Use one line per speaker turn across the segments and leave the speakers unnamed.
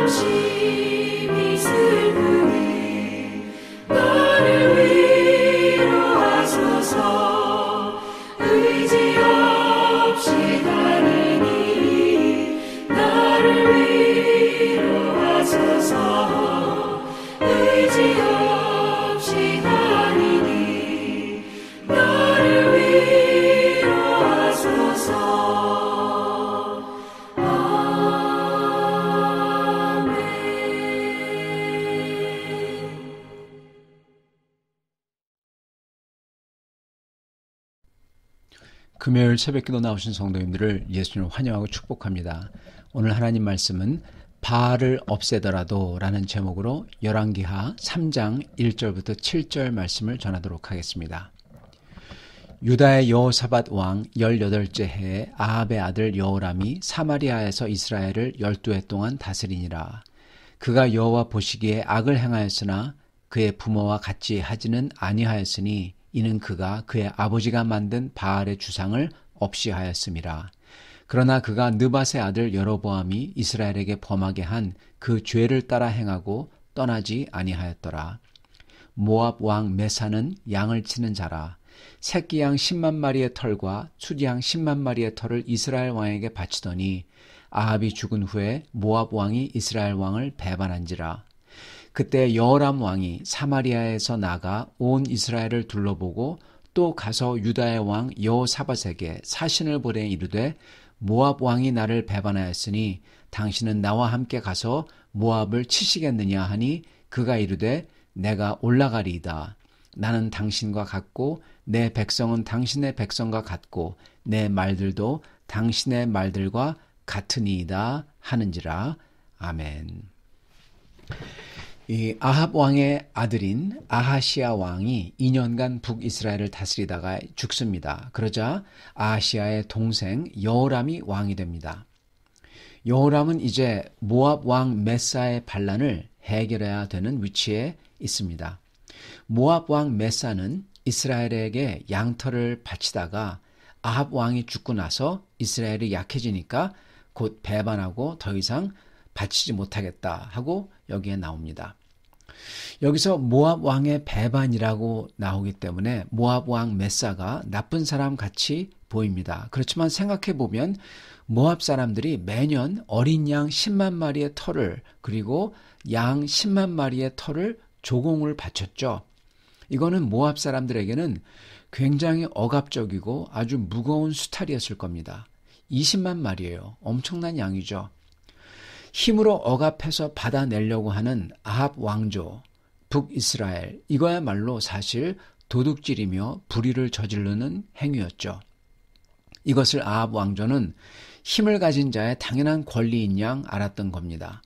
심히 슬프니 나를 위로하소서. 의지 없이 다니니 나를 위로하소서. 의지 없이 다니니 나를 위로하소서. 아멘.
금요일 새벽기도 나오신 성도님들을 예수님을 환영하고 축복합니다. 오늘 하나님 말씀은 바알을 없애더라도 라는 제목으로 열왕기하 3장 1절부터 7절 말씀을 전하도록 하겠습니다. 유다의 여호사밧 왕 18째 해에 아합의 아들 여호람이 사마리아에서 이스라엘을 12해 동안 다스리니라. 그가 여호와 보시기에 악을 행하였으나 그의 부모와 같이 하지는 아니하였으니 이는 그가 그의 아버지가 만든 바알의 주상을 없이 하였음이라. 그러나 그가 느밧의 아들 여로보암이 이스라엘에게 범하게 한 그 죄를 따라 행하고 떠나지 아니하였더라. 모압 왕 메사는 양을 치는 자라. 새끼 양 10만 마리의 털과 수양 10만 마리의 털을 이스라엘 왕에게 바치더니 아합이 죽은 후에 모압 왕이 이스라엘 왕을 배반한지라. 그때 여호람 왕이 사마리아에서 나가 온 이스라엘을 둘러보고 또 가서 유다의 왕 여호사밧에게 사신을 보내 이르되 모압 왕이 나를 배반하였으니 당신은 나와 함께 가서 모압을 치시겠느냐 하니 그가 이르되 내가 올라가리이다. 나는 당신과 같고 내 백성은 당신의 백성과 같고 내 말들도 당신의 말들과 같으니이다 하는지라. 아멘. 이 아합 왕의 아들인 아하시아 왕이 2년간 북이스라엘을 다스리다가 죽습니다. 그러자 아하시아의 동생 여호람이 왕이 됩니다. 여호람은 이제 모압 왕 메사의 반란을 해결해야 되는 위치에 있습니다. 모압 왕 메사는 이스라엘에게 양털을 바치다가 아합 왕이 죽고 나서 이스라엘이 약해지니까 곧 배반하고 더 이상 바치지 못하겠다 하고 여기에 나옵니다. 여기서 모압 왕의 배반이라고 나오기 때문에 모압 왕 메사가 나쁜 사람 같이 보입니다. 그렇지만 생각해 보면 모압 사람들이 매년 어린 양 10만 마리의 털을 그리고 양 10만 마리의 털을 조공을 바쳤죠. 이거는 모압 사람들에게는 굉장히 억압적이고 아주 무거운 수탈이었을 겁니다. 20만 마리예요. 엄청난 양이죠. 힘으로 억압해서 받아내려고 하는 아합 왕조, 북이스라엘, 이거야말로 사실 도둑질이며 불의를 저지르는 행위였죠. 이것을 아합 왕조는 힘을 가진 자의 당연한 권리인 양 알았던 겁니다.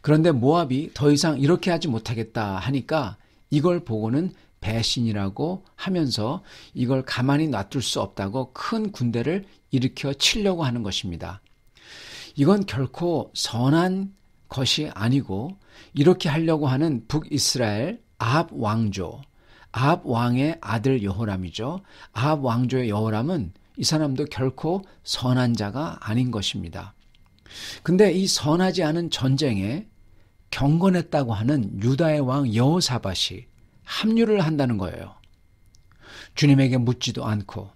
그런데 모압이 더 이상 이렇게 하지 못하겠다 하니까 이걸 보고는 배신이라고 하면서 이걸 가만히 놔둘 수 없다고 큰 군대를 일으켜 치려고 하는 것입니다. 이건 결코 선한 것이 아니고 이렇게 하려고 하는 북이스라엘 아합 왕조, 아합 왕의 아들 여호람이죠. 아합 왕조의 여호람은 이 사람도 결코 선한 자가 아닌 것입니다. 근데 이 선하지 않은 전쟁에 경건했다고 하는 유다의 왕 여호사밧이 합류를 한다는 거예요. 주님에게 묻지도 않고.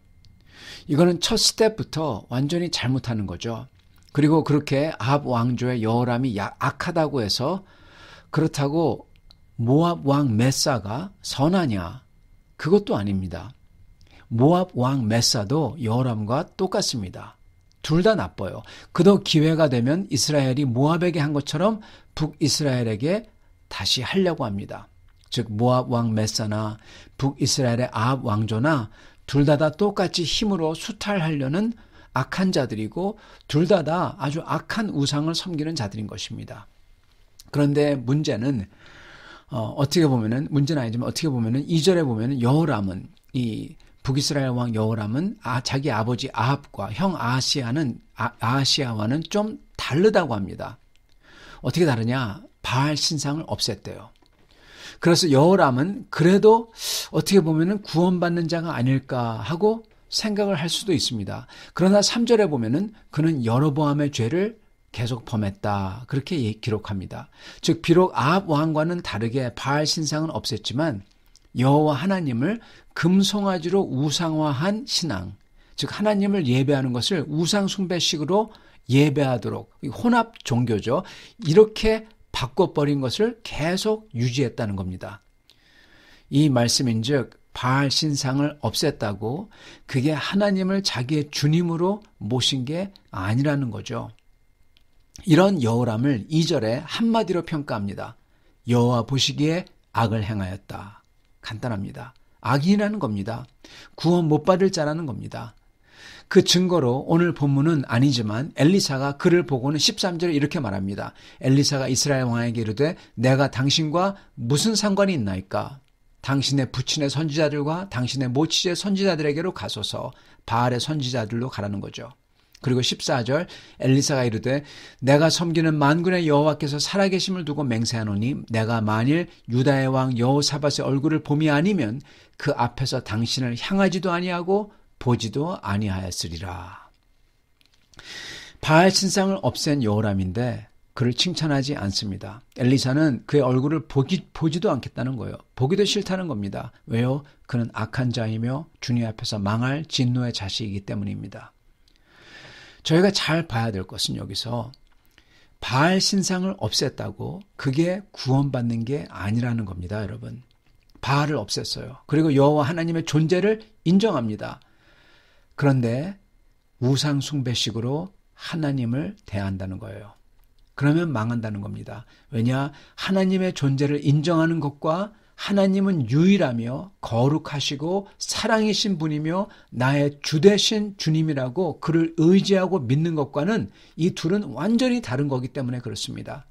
이거는 첫 스텝부터 완전히 잘못하는 거죠. 그리고 그렇게 아합 왕조의 여호람이 악하다고 해서 그렇다고 모압 왕 메사가 선하냐? 그것도 아닙니다. 모압 왕 메사도 여호람과 똑같습니다. 둘 다 나빠요. 그도 기회가 되면 이스라엘이 모압에게 한 것처럼 북이스라엘에게 다시 하려고 합니다. 즉 모압 왕 메사나 북이스라엘의 아합 왕조나 둘 다 똑같이 힘으로 수탈하려는 악한 자들이고 둘 다 아주 악한 우상을 섬기는 자들인 것입니다. 그런데 문제는 문제는 아니지만 어떻게 보면은 2절에 보면은 여호람은 이 북이스라엘 왕 여호람은 자기 아버지 아합과 형 아하시아와는 좀 다르다고 합니다. 어떻게 다르냐? 바알 신상을 없앴대요. 그래서 여호람은 그래도 어떻게 보면은 구원받는 자가 아닐까 하고 생각을 할 수도 있습니다. 그러나 3절에 보면은 그는 여로보암의 죄를 계속 범했다. 그렇게 기록합니다. 즉 비록 아합 왕과는 다르게 바알 신상은 없앴지만 여호와 하나님을 금송아지로 우상화한 신앙, 즉 하나님을 예배하는 것을 우상 숭배식으로 예배하도록, 혼합 종교죠. 이렇게 바꿔버린 것을 계속 유지했다는 겁니다. 이 말씀인즉 바알 신상을 없앴다고 그게 하나님을 자기의 주님으로 모신 게 아니라는 거죠. 이런 여호람을 2절에 한마디로 평가합니다. 여호와 보시기에 악을 행하였다. 간단합니다. 악인이라는 겁니다. 구원 못 받을 자라는 겁니다. 그 증거로 오늘 본문은 아니지만 엘리사가 그를 보고는 13절에 이렇게 말합니다. 엘리사가 이스라엘 왕에게 이르되 내가 당신과 무슨 상관이 있나이까? 당신의 부친의 선지자들과 당신의 모치의 선지자들에게로 가소서. 바알의 선지자들로 가라는 거죠. 그리고 14절 엘리사가 이르되 내가 섬기는 만군의 여호와께서 살아계심을 두고 맹세하노니 내가 만일 유다의 왕 여호사밧의 얼굴을 봄이 아니면 그 앞에서 당신을 향하지도 아니하고 보지도 아니하였으리라. 바알 신상을 없앤 여호람인데 그를 칭찬하지 않습니다. 엘리사는 그의 얼굴을 보지도 않겠다는 거예요. 보기도 싫다는 겁니다. 왜요? 그는 악한 자이며 주님 앞에서 망할 진노의 자식이기 때문입니다. 저희가 잘 봐야 될 것은 여기서 바알 신상을 없앴다고 그게 구원받는 게 아니라는 겁니다, 여러분. 바알을 없앴어요. 그리고 여호와 하나님의 존재를 인정합니다. 그런데 우상 숭배식으로 하나님을 대한다는 거예요. 그러면 망한다는 겁니다. 왜냐? 하나님의 존재를 인정하는 것과 하나님은 유일하며 거룩하시고 사랑이신 분이며 나의 주되신 주님이라고 그를 의지하고 믿는 것과는 이 둘은 완전히 다른 거기 때문에 그렇습니다.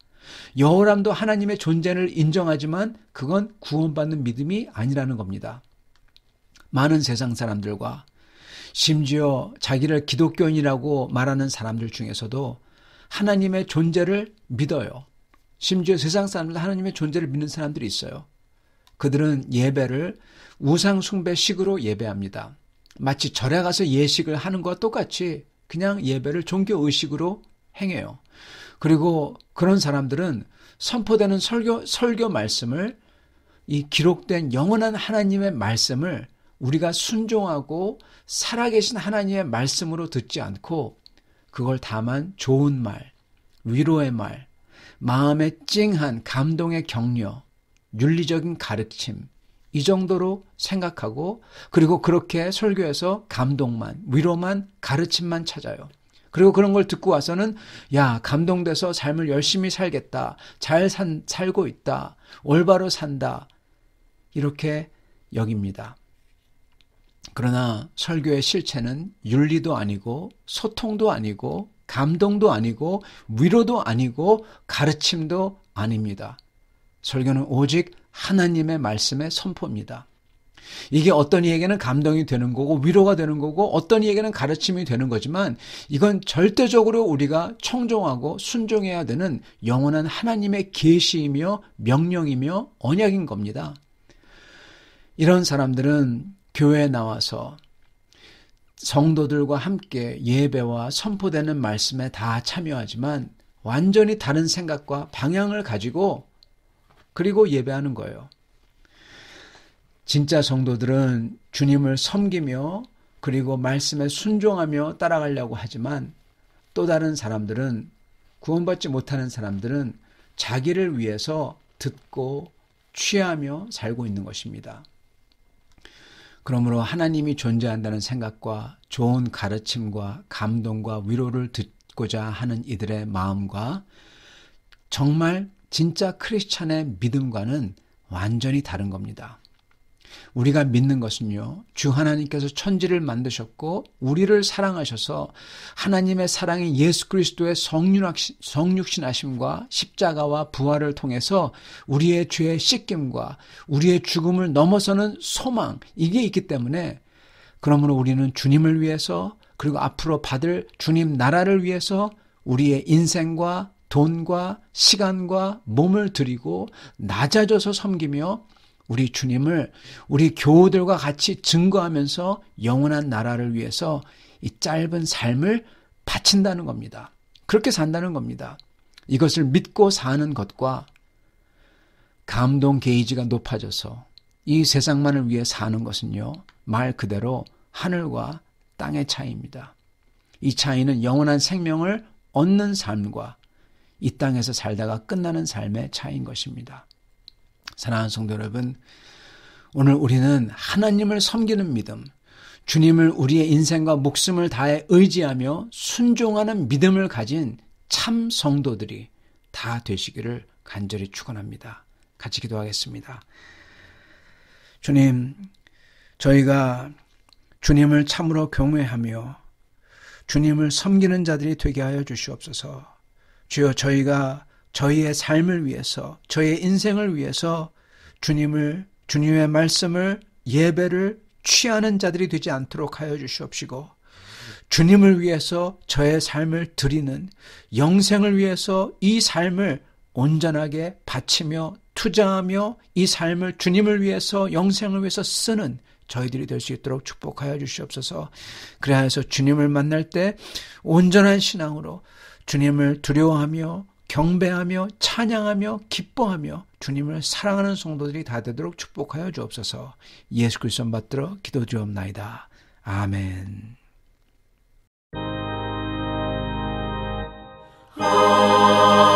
여호람도 하나님의 존재를 인정하지만 그건 구원받는 믿음이 아니라는 겁니다. 많은 세상 사람들과 심지어 자기를 기독교인이라고 말하는 사람들 중에서도 하나님의 존재를 믿어요. 심지어 세상 사람들 하나님의 존재를 믿는 사람들이 있어요. 그들은 예배를 우상 숭배식으로 예배합니다. 마치 절에 가서 예식을 하는 것과 똑같이 그냥 예배를 종교 의식으로 행해요. 그리고 그런 사람들은 선포되는 설교 말씀을 이 기록된 영원한 하나님의 말씀을 우리가 순종하고 살아계신 하나님의 말씀으로 듣지 않고 그걸 다만 좋은 말, 위로의 말, 마음에 찡한 감동의 격려, 윤리적인 가르침 이 정도로 생각하고 그리고 그렇게 설교에서 감동만, 위로만, 가르침만 찾아요. 그리고 그런 걸 듣고 와서는 야, 감동돼서 삶을 열심히 살겠다, 잘 살고 있다, 올바로 산다 이렇게 여깁니다. 그러나 설교의 실체는 윤리도 아니고 소통도 아니고 감동도 아니고 위로도 아니고 가르침도 아닙니다. 설교는 오직 하나님의 말씀의 선포입니다. 이게 어떤 이에게는 감동이 되는 거고 위로가 되는 거고 어떤 이에게는 가르침이 되는 거지만 이건 절대적으로 우리가 청종하고 순종해야 되는 영원한 하나님의 계시이며 명령이며 언약인 겁니다. 이런 사람들은 교회에 나와서 성도들과 함께 예배와 선포되는 말씀에 다 참여하지만 완전히 다른 생각과 방향을 가지고 그리고 예배하는 거예요. 진짜 성도들은 주님을 섬기며 그리고 말씀에 순종하며 따라가려고 하지만 또 다른 사람들은 구원받지 못하는 사람들은 자기를 위해서 듣고 취하며 살고 있는 것입니다. 그러므로 하나님이 존재한다는 생각과 좋은 가르침과 감동과 위로를 듣고자 하는 이들의 마음과 정말 진짜 크리스찬의 믿음과는 완전히 다른 겁니다. 우리가 믿는 것은요, 주 하나님께서 천지를 만드셨고 우리를 사랑하셔서 하나님의 사랑인 예수 그리스도의 성육신하심과 십자가와 부활을 통해서 우리의 죄의 씻김과 우리의 죽음을 넘어서는 소망, 이게 있기 때문에 그러므로 우리는 주님을 위해서 그리고 앞으로 받을 주님 나라를 위해서 우리의 인생과 돈과 시간과 몸을 드리고 낮아져서 섬기며 우리 주님을 우리 교우들과 같이 증거하면서 영원한 나라를 위해서 이 짧은 삶을 바친다는 겁니다. 그렇게 산다는 겁니다. 이것을 믿고 사는 것과 감동 게이지가 높아져서 이 세상만을 위해 사는 것은요, 말 그대로 하늘과 땅의 차이입니다. 이 차이는 영원한 생명을 얻는 삶과 이 땅에서 살다가 끝나는 삶의 차이인 것입니다. 사랑하는 성도 여러분, 오늘 우리는 하나님을 섬기는 믿음, 주님을 우리의 인생과 목숨을 다해 의지하며 순종하는 믿음을 가진 참 성도들이 다 되시기를 간절히 축원합니다. 같이 기도하겠습니다. 주님, 저희가 주님을 참으로 경외하며 주님을 섬기는 자들이 되게 하여 주시옵소서. 주여, 저희가 저희의 삶을 위해서, 저희의 인생을 위해서 주님의 말씀을, 예배를 취하는 자들이 되지 않도록 하여 주시옵시고, 주님을 위해서 저의 삶을 드리는, 영생을 위해서 이 삶을 온전하게 바치며 투자하며 이 삶을 주님을 위해서, 영생을 위해서 쓰는 저희들이 될 수 있도록 축복하여 주시옵소서. 그래서 주님을 만날 때 온전한 신앙으로 주님을 두려워하며 경배하며 찬양하며 기뻐하며 주님을 사랑하는 성도들이 다 되도록 축복하여 주옵소서. 예수 그리스도 받들어 기도드리옵나이다. 아멘.
아멘.